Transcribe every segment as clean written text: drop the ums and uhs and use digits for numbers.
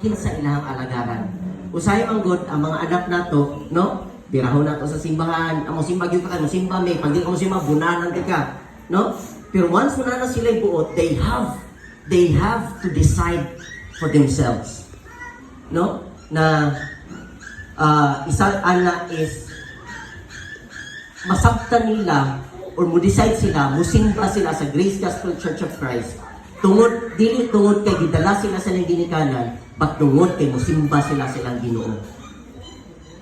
bahin sa ilahang alagaran. Usahay ang good ang mga anak nato, no? Birahon nato sa simbahan, amo simba gyud ka, mo simba may pag di ka mo simba bunanan ka, no? Pero once na sila buot, they have to decide for themselves. No? Na isa ana is masabtan nila or mo decide sila, musimba sila sa Grace Gospel Church of Christ. Dili tungod kay gidala sila sa ginikanan, but tungod kay musimba sila silang Ginoo.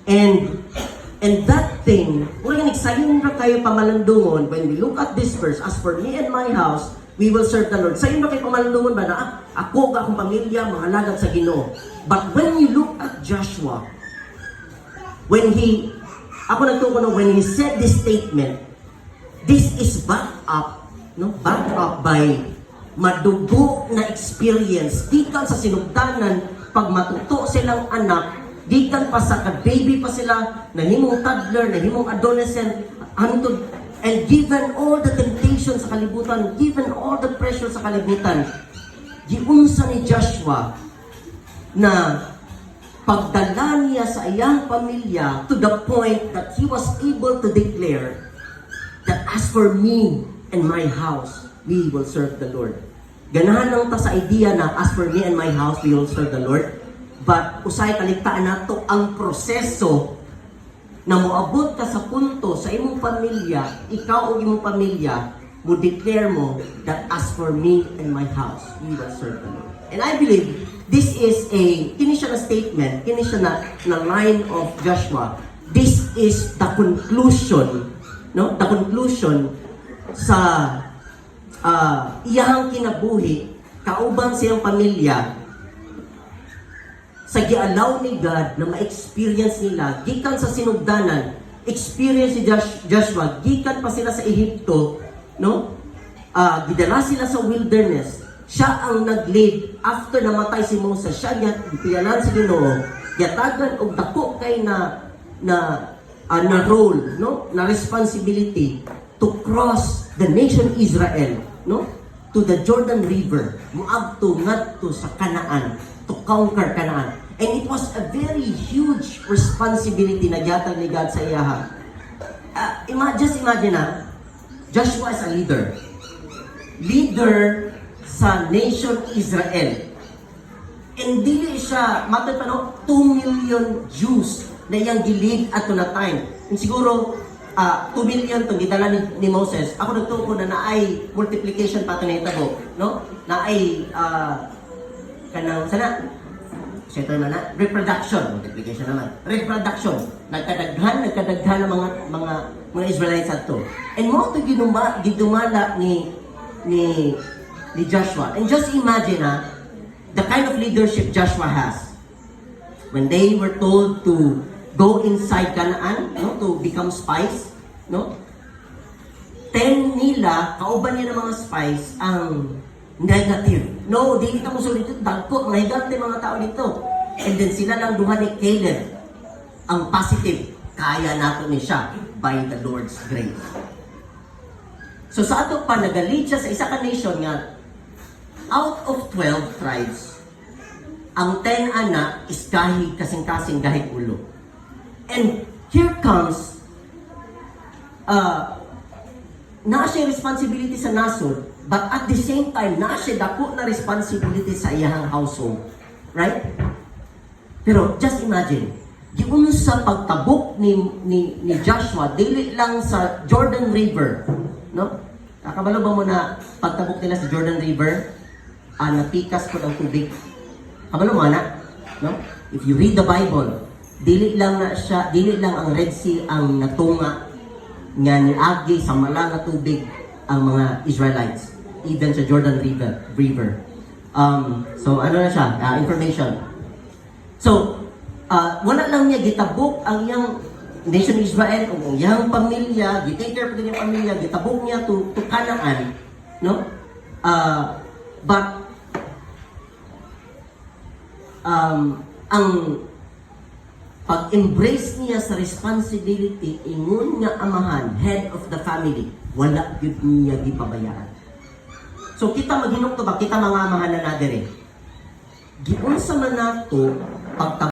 And that thing, kung nagsayon ra kayo pamalandungon, when we look at this verse, as for me and my house, we will serve the Lord. Sayon ra kayo pamalandungon ba na, ako ga akong pamilya, mga alagad sa Ginoo. But when you look at Joshua, when he said this statement, this is backed up by madugo na experience. Gikan sa sinugdanan, pag matuto silang anak, gikan pa sa baby pa sila, nahimong toddler, nahimong adolescent, and given all the temptations sa kalibutan, given all the pressure sa kalibutan, giunsa ni Joshua na pagdala niya sa iyang pamilya to the point that he was able to declare that as for me and my house, we will serve the Lord. Ganahan lang ta sa idea na as for me and my house, we will serve the Lord. But usay kaligtaan nato ang proseso na moabot ka sa punto sa imong pamilya, ikaw o imong pamilya, mo declare mo that as for me and my house, we will serve the Lord. And I believe this is kini siya na statement, kini siya na line of Joshua. This is the conclusion, no? The conclusion sa iyang kinabuhi, kauban sa iyang pamilya, sa gialaw ni God na ma-experience nila, gikan sa sinugdanan, experience si Joshua, gikan pa sila sa Ehipto, no? Gidala sila sa wilderness, siya ang nag-lead after namatay si Moses, siya gipiyalan si Ginoo, yatagan og dako kay na role, no? Na responsibility to cross the nation Israel, no? To the Jordan River, muadto ngadto sa Canaan, to conquer Canaan. And it was a very huge responsibility na gihatag ni God sa iyaha. Just imagine Joshua is a leader sa nation Israel. And dili siya, matay pa 2 million Jews na iyang gilid at na time. And siguro, 2 million itong gidala ni Moses. Ako nagtuko na naay multiplication pa ito na itabo. No? Naay, kanang, sana, siyempre naman na, reproduction, multiplication naman. Reproduction, nagkadaghan ng mga Israelites at to. And mo ito gidumala ni Joshua. And just imagine the kind of leadership Joshua has. When they were told to go inside Canaan, no, to become spies, no? 10 nila, kauban niya ng mga spies, ang negative. No, di kita mo sulit ito, dagko, negate mga tao dito. And then sila lang duha ni Caleb, ang positive, kaya nato ni siya by the Lord's grace. So sa ato pa, nagalid siya sa isa ka nation nga, out of 12 tribes, ang 10 anak is kahig kasing-kasing gahig ulo. And here comes, naa siya responsibility sa nasod, but at the same time, naa siya dako na responsibility sa iyahang household. Right? Pero just imagine, giun sa pagtabok ni Joshua, dili lang sa Jordan River, no? Nakabalo ba mo na pagtabok nila sa Jordan River, napikas po ng tubig? Kabalo mo na, no? If you read the Bible, dili lang ang Red Sea ang natunga nga niagi sa malang na tubig ang mga Israelites, even sa Jordan River. So ano na siya, information. So wala lang niya gitabok ang iyang nation Israel, ang iyang pamilya, gitake care po ng pamilya, gitabok niya to Canaan, no? But ang pag-embrace niya sa responsibility, ingon nga amahan, head of the family, wala gyud niya gipabayaan. So kita maghinok to ba, kita mga amahan na nadere. giunsa man nato pagta